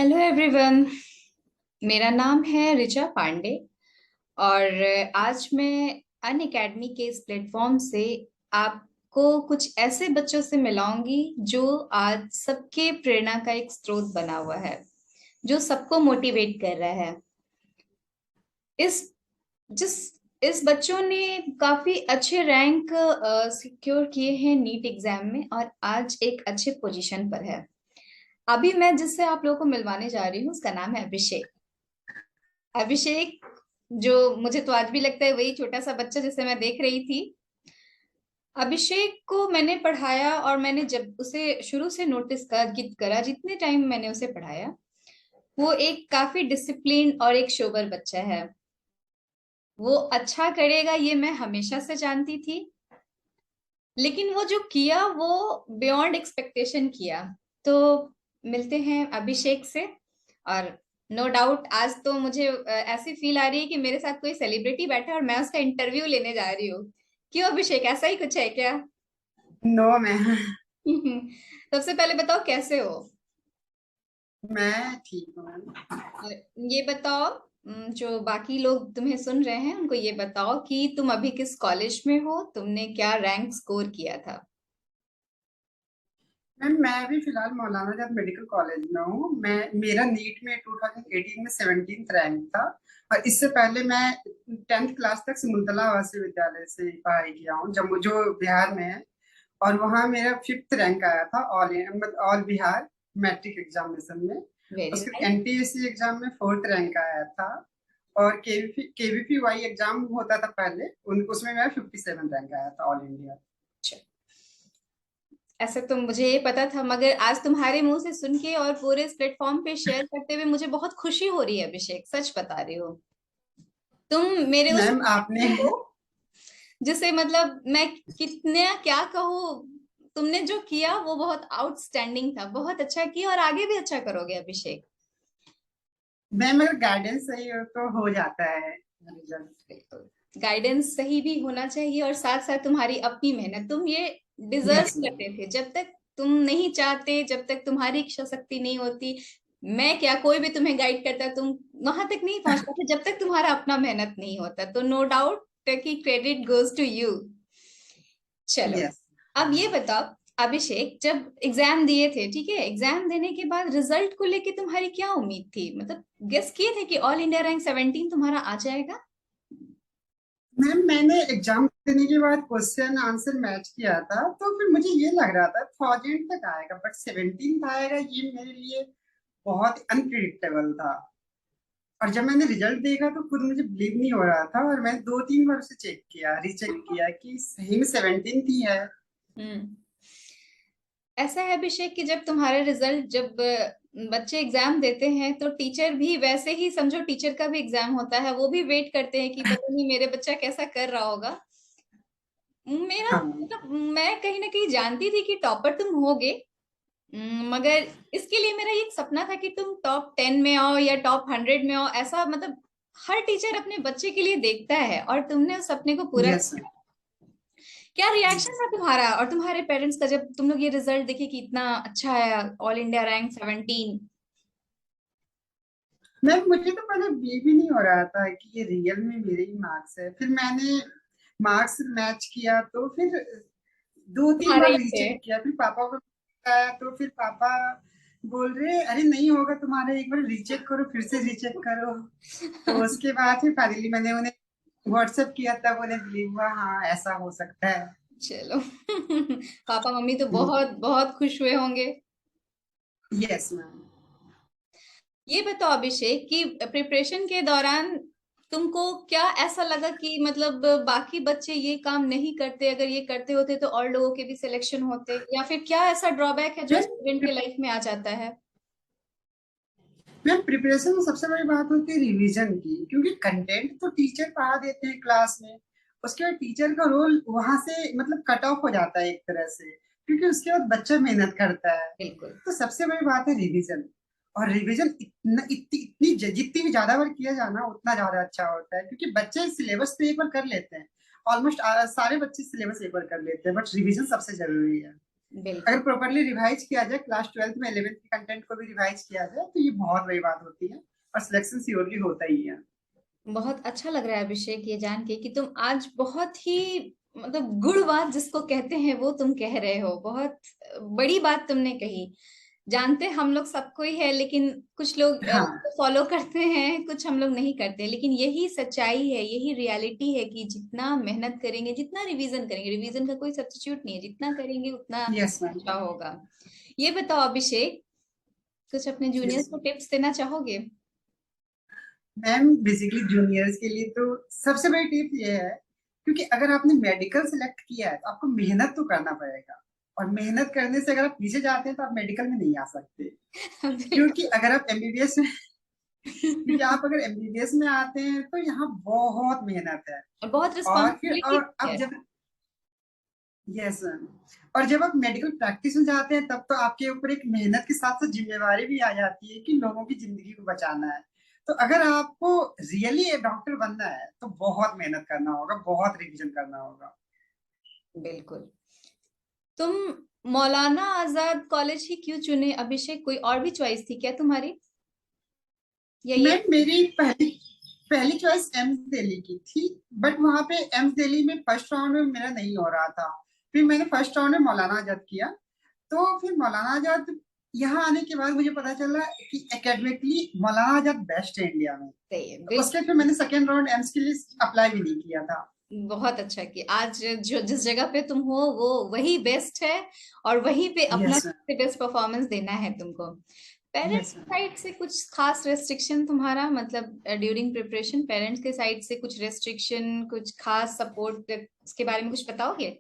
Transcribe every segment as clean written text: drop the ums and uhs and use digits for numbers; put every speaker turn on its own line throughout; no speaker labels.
Hello everyone. मेरा नाम है ऋचा पांडे और आज मैं अन अकेडमी के इस प्लेटफॉर्म से आपको कुछ ऐसे बच्चों से मिलाऊंगी जो आज सबके प्रेरणा का एक स्रोत बना हुआ है, जो सबको मोटिवेट कर रहा है। इस जिस इस बच्चों ने काफी अच्छे रैंक सिक्योर किए हैं नीट एग्जाम में और आज एक अच्छे पोजीशन पर है। अभी मैं जिससे आप लोगों को मिलवाने जा रही हूँ उसका नाम है अभिषेक। अभिषेक, जो मुझे तो आज भी लगता है वही छोटा सा बच्चा जिसे मैं देख रही थी। अभिषेक को मैंने पढ़ाया और मैंने जब उसे शुरू से नोटिस करा जितने टाइम मैंने उसे पढ़ाया, वो एक काफी डिसिप्लिन और एक सोबर बच्चा है। वो अच्छा करेगा ये मैं हमेशा से जानती थी, लेकिन वो जो किया वो बियॉन्ड एक्सपेक्टेशन किया। तो मिलते हैं अभिषेक से। और नो डाउट आज तो मुझे ऐसी फील आ रही है कि मेरे साथ कोई सेलिब्रिटी बैठा है और मैं उसका इंटरव्यू लेने जा रही हूँ। क्यों अभिषेक, ऐसा ही कुछ है क्या?
No ma'am.
सबसे पहले बताओ कैसे हो।
मैं ठीक हूँ मैम।
और ये बताओ, जो बाकी लोग तुम्हें सुन रहे हैं उनको ये बताओ कि तुम अभी किस कॉलेज में हो, तुमने क्या रैंक स्कोर किया था।
मैम मैं अभी फिलहाल मौलाना आजाद मेडिकल कॉलेज में हूँ। मैं मेरा नीट में 2018 में 17th रैंक था। और इससे पहले मैं 10th क्लास तक सिमुलतला आवासीय विद्यालय से पढ़ाई किया हूँ, जम्मू जो बिहार में है। और वहाँ मेरा 5th रैंक आया था ऑल बिहार मैट्रिक एग्जामिनेशन में।
वेरी
उसके
नाइस।
एनटीएससी एग्जाम में 4th रैंक आया था। और केवीपी वाई एग्जाम होता था पहले, उन उसमें मेरा 57 रैंक आया था ऑल इंडिया।
ऐसा तो मुझे ये पता था, मगर आज तुम्हारे मुंह से सुन के और पूरे इस प्लेटफॉर्म पे शेयर करते हुए मुझे बहुत खुशी हो रही है अभिषेक, सच बता रही हो। तुम मेरे उस
मैम आपने
हो जिसे मतलब मैं कितने क्या कहूँ। तुमने जो किया वो बहुत आउटस्टैंडिंग था, बहुत अच्छा किया और आगे भी अच्छा करोगे अभिषेक।
मैम अगर गाइडेंस सही हो जाता है रिजल्ट।
बिल्कुल, गाइडेंस सही भी होना चाहिए और साथ साथ तुम्हारी अपनी मेहनत, तुम ये डिजर्व
यस मैम।
करते थे। जब तक तुम नहीं चाहते, जब तक तुम्हारी इच्छा शक्ति नहीं होती, मैं क्या कोई भी तुम्हें गाइड करता तुम वहां तक नहीं पहुंच पाते जब तक तुम्हारा अपना मेहनत नहीं होता। तो नो डाउट कि क्रेडिट गोज टू यू। चलो,
यस
अब ये बताओ अभिषेक, जब एग्जाम दिए थे, ठीक है, एग्जाम देने के बाद रिजल्ट को लेके तुम्हारी क्या उम्मीद थी? मतलब गेस किए थे कि ऑल इंडिया रैंक 17 तुम्हारा आ जाएगा?
मैम मैंने एग्जाम देने के बाद क्वेश्चन आंसर मैच किया था, तो फिर मुझे ये लग रहा था 1000 तक आएगा, बट 17 आएगा ये मेरे लिए बहुत अनप्रिडिक्टेबल था। और जब मैंने रिजल्ट देखा तो खुद मुझे बिलीव नहीं हो रहा था, और मैंने 2-3 बार उसे चेक किया, रीचेक किया कि सही में 17 ही है।
हम्म। ऐसा है अभिषेक कि जब तुम्हारे रिजल्ट, जब बच्चे एग्जाम देते हैं तो टीचर भी वैसे ही समझो, टीचर का भी एग्जाम होता है, वो भी वेट करते हैं कि पता नहीं मेरे बच्चा कैसा कर रहा होगा। मेरा
हाँ
मतलब मैं कहीं ना कहीं जानती थी कि टॉपर तुम होगे। मगर इसके लिए मेरा ये एक सपना था कि तुम टॉप 10 में आओ या टॉप 100 में आओ, ऐसा मतलब हर टीचर अपने बच्चे के लिए देखता है और तुमने उस सपने को पूरा
यस
किया। क्या रिएक्शन था तुम्हारा और तुम्हारे पेरेंट्स का जब तुम लोग ये रिजल्ट देखे कि इतना अच्छा है, ऑल इंडिया रैंक 17?
मैम मुझे तो पहले बिलीव ही नहीं हो रहा था कि ये रियल में मेरे ही मार्क्स है। फिर मैंने मार्क्स मैच किया, तो फिर 2-3 बार
तुम्हारे ही थे।
रीचेक किया, फिर पापा को बताया, तो फिर पापा बोल रहे अरे नहीं होगा तुम्हारे, एक बार रीचेक करो, फिर से रीचेक करो। तो उसके बाद फिर फाइनली मैंने उन्हें व्हाट्सएप किया, तब उन्हें बिलीव हुआ हाँ ऐसा हो सकता है।
चलो पापा मम्मी तो बहुत बहुत खुश हुए होंगे।
Yes ma'am.
ये बताओ अभिषेक कि प्रिपरेशन के दौरान तुमको क्या ऐसा लगा कि मतलब बाकी बच्चे ये काम नहीं करते, अगर ये करते होते तो और लोगों के भी सिलेक्शन होते, या फिर क्या ऐसा ड्रॉबैक है जो स्टूडेंट के लाइफ में आ जाता है?
मैम प्रिपरेशन में सबसे बड़ी बात होती है रिवीजन की, क्योंकि कंटेंट तो टीचर पढ़ा देते हैं क्लास में। उसके बाद टीचर का रोल वहां से मतलब कट ऑफ हो जाता है एक तरह से, क्योंकि उसके बाद बच्चा मेहनत करता है।
बिल्कुल।
तो सबसे बड़ी बात है रिवीजन। और रिवीजन इतना जितनी भी ज्यादा बार किया जाना उतना ज्यादा अच्छा होता है, क्योंकि बच्चे सिलेबस तो एक बार कर लेते हैं। ऑलमोस्ट सारे बच्चे सिलेबस एक बार कर लेते हैं, बट रिवीजन सबसे जरूरी है।
बिल्कुल।
अगर प्रॉपरली रिवाइज किया जाए, क्लास 12th में 11th के कंटेंट को भी रिवाइज किया जाए, तो ये बहुत बड़ी बात होती है, और सिलेक्शन श्योरली होता ही है।
बहुत अच्छा लग रहा है अभिषेक ये जान के कि तुम आज बहुत ही मतलब गुड़ बात जिसको कहते हैं वो तुम कह रहे हो। बहुत बड़ी बात तुमने कही। जानते हम लोग सबको ही है, लेकिन कुछ लोग
हाँ।
फॉलो करते हैं, कुछ हम लोग नहीं करते। लेकिन यही सच्चाई है, यही रियलिटी है कि जितना मेहनत करेंगे, जितना रिवीजन करेंगे, रिवीजन का कोई सब्स्टिट्यूट नहीं है, जितना करेंगे उतना
यस मैम।
अच्छा होगा। ये बताओ अभिषेक, कुछ अपने जूनियर्स
यस
को टिप्स देना चाहोगे?
मैम, बेसिकली जूनियर्स के लिए तो सबसे बड़ी टिप ये है, क्योंकि अगर आपने मेडिकल सेलेक्ट किया है तो आपको मेहनत तो करना पड़ेगा, और मेहनत करने से अगर आप पीछे जाते हैं तो आप मेडिकल में नहीं आ सकते। क्योंकि
बिल्कुल।
अगर आप एमबीबीएस में क्योंकि आप अगर एमबीबीएस में आते हैं तो यहाँ बहुत मेहनत है।
और बहुत
और फिर
रिस्पॉन्सिबिलिटी
और अब
है।
जब यस मैम, और जब आप मेडिकल प्रैक्टिस में जाते हैं तब तो आपके ऊपर एक मेहनत के साथ साथ जिम्मेवारी भी आ जाती है कि लोगों की जिंदगी को बचाना है। तो अगर आपको रियली डॉक्टर बनना है तो बहुत मेहनत करना होगा, बहुत रिवीजन करना होगा।
बिल्कुल। तुम मौलाना आजाद कॉलेज ही क्यों चुने अभिषेक? कोई और भी चॉइस थी क्या तुम्हारी, या ये?
मैम, मेरी पहली पहली चॉइस एम्स दिल्ली की थी, बट वहां पे एम्स दिल्ली में फर्स्ट राउंड में मेरा नहीं हो रहा था। फिर मैंने फर्स्ट राउंड में मौलाना आजाद किया। तो फिर मौलाना आजाद यहाँ आने के बाद मुझे पता चला कि एकेडमिकली मौलाना आजाद बेस्ट है इंडिया में।
सही है,
तो उसके
बिल्कुल।
फिर मैंने सेकेंड राउंड एम्स के लिए अप्लाई भी नहीं किया था।
बहुत अच्छा कि आज जो जिस जगह पे तुम हो वो वही बेस्ट है, और वहीं पे अपना
यस
सबसे बेस्ट परफॉर्मेंस देना है तुमको।
Ma'am.
Parents
yes ma'am.
Side से कुछ खास रेस्ट्रिक्शन तुम्हारा, मतलब ड्यूरिंग प्रिपरेशन पेरेंट्स के साइड से कुछ रेस्ट्रिक्शन, कुछ खास सपोर्ट, इसके बारे में कुछ बताओगे?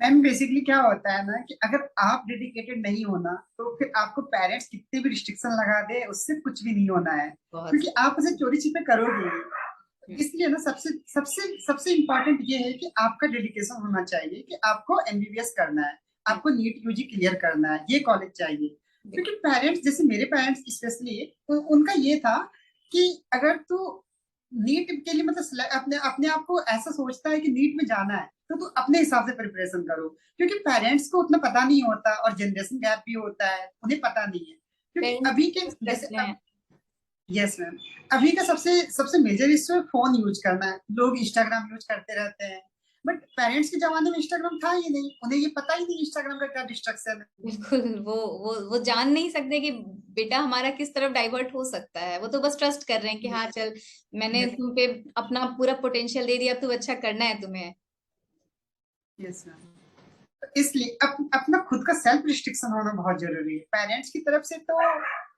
मैम, बेसिकली क्या होता है ना कि अगर आप डेडिकेटेड नहीं होना तो फिर आपको पेरेंट्स कितने भी रिस्ट्रिक्शन लगा दे, उससे कुछ भी नहीं होना है,
बहुत
क्योंकि
सही।
आप उसे चोरी छिपे करोगे।
हम्म,
इसलिए ना सबसे सबसे सबसे इम्पोर्टेंट ये है कि आपका डेडिकेशन होना चाहिए कि आपको एमबीबीएस करना है,
हम्म,
आपको नीट यूजी क्लियर करना है, ये कॉलेज चाहिए।
बिल्कुल।
क्योंकि पेरेंट्स, जैसे मेरे पेरेंट्स स्पेशली, तो उनका ये था कि अगर तू नीट के लिए मतलब अपने अपने आप को ऐसा सोचता है कि नीट में जाना है, तो तू अपने हिसाब से प्रिपरेशन करो। क्योंकि पेरेंट्स को उतना पता नहीं होता, और जनरेशन गैप भी होता है, उन्हें पता नहीं है। क्योंकि
पेरेंट्स
अभी के
स्ट्रेस
जैसे
में है।
यस मैम, अभी का सबसे सबसे मेजर इश्यू है फोन यूज करना है। लोग इंस्टाग्राम यूज करते रहते हैं, बट पेरेंट्स के जमाने में इंस्टाग्राम था ही नहीं, उन्हें ये पता ही नहीं इंस्टाग्राम का क्या डिस्ट्रक्शन है।
बिल्कुल। वो जान नहीं सकते कि बेटा हमारा किस तरफ डाइवर्ट हो सकता है। वो तो बस ट्रस्ट कर रहे हैं कि हाँ चल, मैंने
यस।
तुम पे अपना पूरा पोटेंशियल दे दिया, अब तू अच्छा करना है तुम्हें।
यस मैम, इसलिए अपना खुद का सेल्फ रिस्ट्रिक्शन होना बहुत जरूरी है। पेरेंट्स की तरफ से तो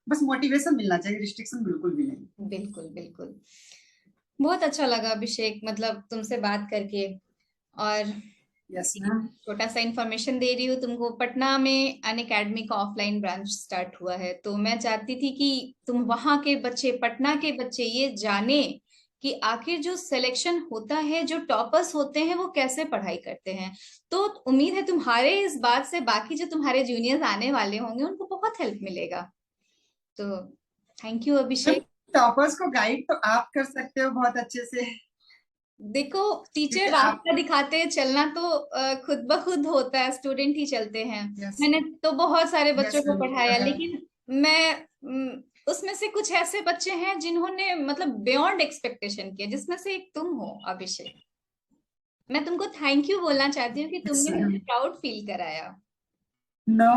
बस मोटिवेशन मिलना चाहिए, रिस्ट्रिक्शन बिल्कुल भी नहीं।
बिल्कुल बिल्कुल। बहुत अच्छा लगा अभिषेक, मतलब तुमसे बात करके। और
यस मैम।
छोटा सा इंफॉर्मेशन दे रही हूँ तुमको, पटना में अन अकेडमी का ऑफलाइन ब्रांच स्टार्ट हुआ है, तो मैं चाहती थी कि तुम वहां के बच्चे, पटना के बच्चे ये जाने कि आखिर जो सिलेक्शन होता है, जो टॉपर्स होते हैं वो कैसे पढ़ाई करते हैं। तो उम्मीद है तुम्हारे इस बात से बाकी जो तुम्हारे जूनियर्स आने वाले होंगे उनको बहुत हेल्प मिलेगा। तो thank you
ma'am,
Abhishek.
Toppers को गाइड तो आप कर सकते हो बहुत अच्छे से,
देखो, टीचर
क्योंकि आप।
रास्ता दिखाते हैं, चलना तो खुद ब खुद होता है, स्टूडेंट ही चलते हैं।
यस।
मैंने तो बहुत सारे बच्चों
यस
को
मैम, ये तो
पढ़ाया,
है।
लेकिन मैं उसमें से कुछ ऐसे बच्चे हैं जिन्होंने मतलब बियॉन्ड एक्सपेक्टेशन किया, जिसमें से एक तुम हो अभिषेक। मैं तुमको थैंक यू बोलना चाहती हूँ कि
यस
तुमने
मैम।
मुझे प्राउड फील कराया।
नो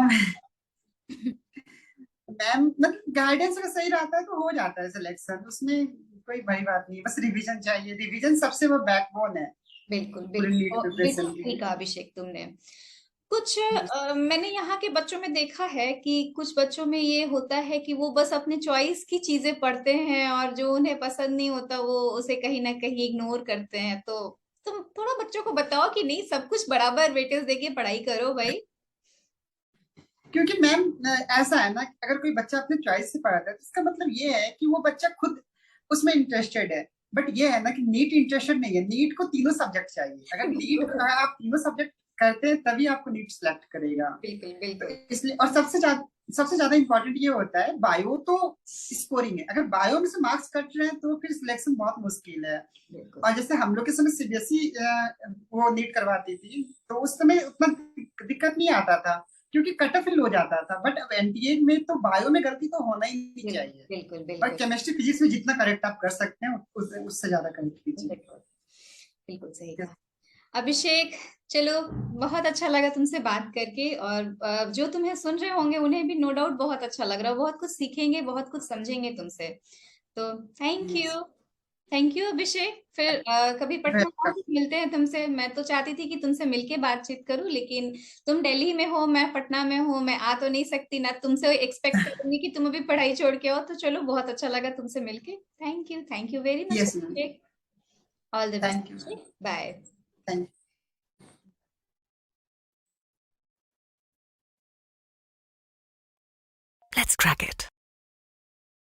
मैम, मतलब गाइडेंस अगर सही रहता है तो हो जाता है सिलेक्शन, उसमें कोई बड़ी बात नहीं है। बस रिवीजन चाहिए, रिवीजन सबसे वो बैकबोन है
बिल्कुल
पूरे
बिल्कुल,
नीट
और बिल्कुल
प्रिपरेशन के
सही
लिए।
कहा अभिषेक तुमने। कुछ
Yes.
मैंने यहाँ के बच्चों में देखा है कि कुछ बच्चों में ये होता है कि वो बस अपने चॉइस की चीजें पढ़ते हैं, और जो उन्हें पसंद नहीं होता वो उसे कहीं ना कहीं इग्नोर करते हैं। तो तुम थोड़ा बच्चों को बताओ कि नहीं, सब कुछ बराबर वेटेज देके पढ़ाई करो भाई।
क्योंकि मैम, ऐसा है ना कि अगर कोई बच्चा अपने चॉइस से पढ़ता है तो इसका मतलब ये है कि वो बच्चा खुद उसमें इंटरेस्टेड है। बट ये है ना कि नीट इंटरेस्टेड नहीं है, नीट को तीनों सब्जेक्ट चाहिए। अगर नीट आप तीनों सब्जेक्ट करते हैं तभी आपको नीट सेलेक्ट करेगा।
बिल्कुल
तो
बिल्कुल।
इसलिए, और सबसे ज्यादा सबसे ज्यादा इंपॉर्टेंट ये होता है, बायो तो स्कोरिंग है, अगर बायो में से मार्क्स कट रहे हैं तो फिर सिलेक्शन बहुत मुश्किल है।
बिल्कुल
और जैसे हम लोग के समय सीबीएसई वो नीट करवाती थी, तो उस समय उतना दिक्कत नहीं आता था क्योंकि कट ऑफ फिल हो जाता था। बट अब एनटीए में तो बायो में गलती तो होना ही नहीं चाहिए।
बिल्कुल
और
बिल्कुल
केमिस्ट्री फिजिक्स में जितना करेक्ट आप कर सकते हैं उससे ज्यादा करेक्ट कीजिए।
बिल्कुल बिल्कुल सही कहा। अभिषेक, चलो, बहुत अच्छा लगा तुमसे बात करके, और जो तुम्हें सुन रहे होंगे उन्हें भी नो डाउट बहुत अच्छा लग रहा है, बहुत कुछ सीखेंगे, बहुत कुछ समझेंगे तुमसे। तो thank
yes,
you. Thank you Abhishek. फिर कभी पटना आओ
वेलकम।
तो मिलते हैं तुमसे। मैं तो चाहती थी कि तुमसे मिलके बातचीत करूं, लेकिन तुम दिल्ली में हो, मैं पटना में हूँ, मैं आ तो नहीं सकती ना, तुमसे एक्सपेक्ट करूंगी कि तुम अभी पढ़ाई छोड़ के आओ। तो चलो, बहुत अच्छा लगा तुमसे मिलके। Thank you very much
yes ma'am,
Abhishek. All the
thank you ma'am,
best. Bye.
Thank you.
Let's crack it.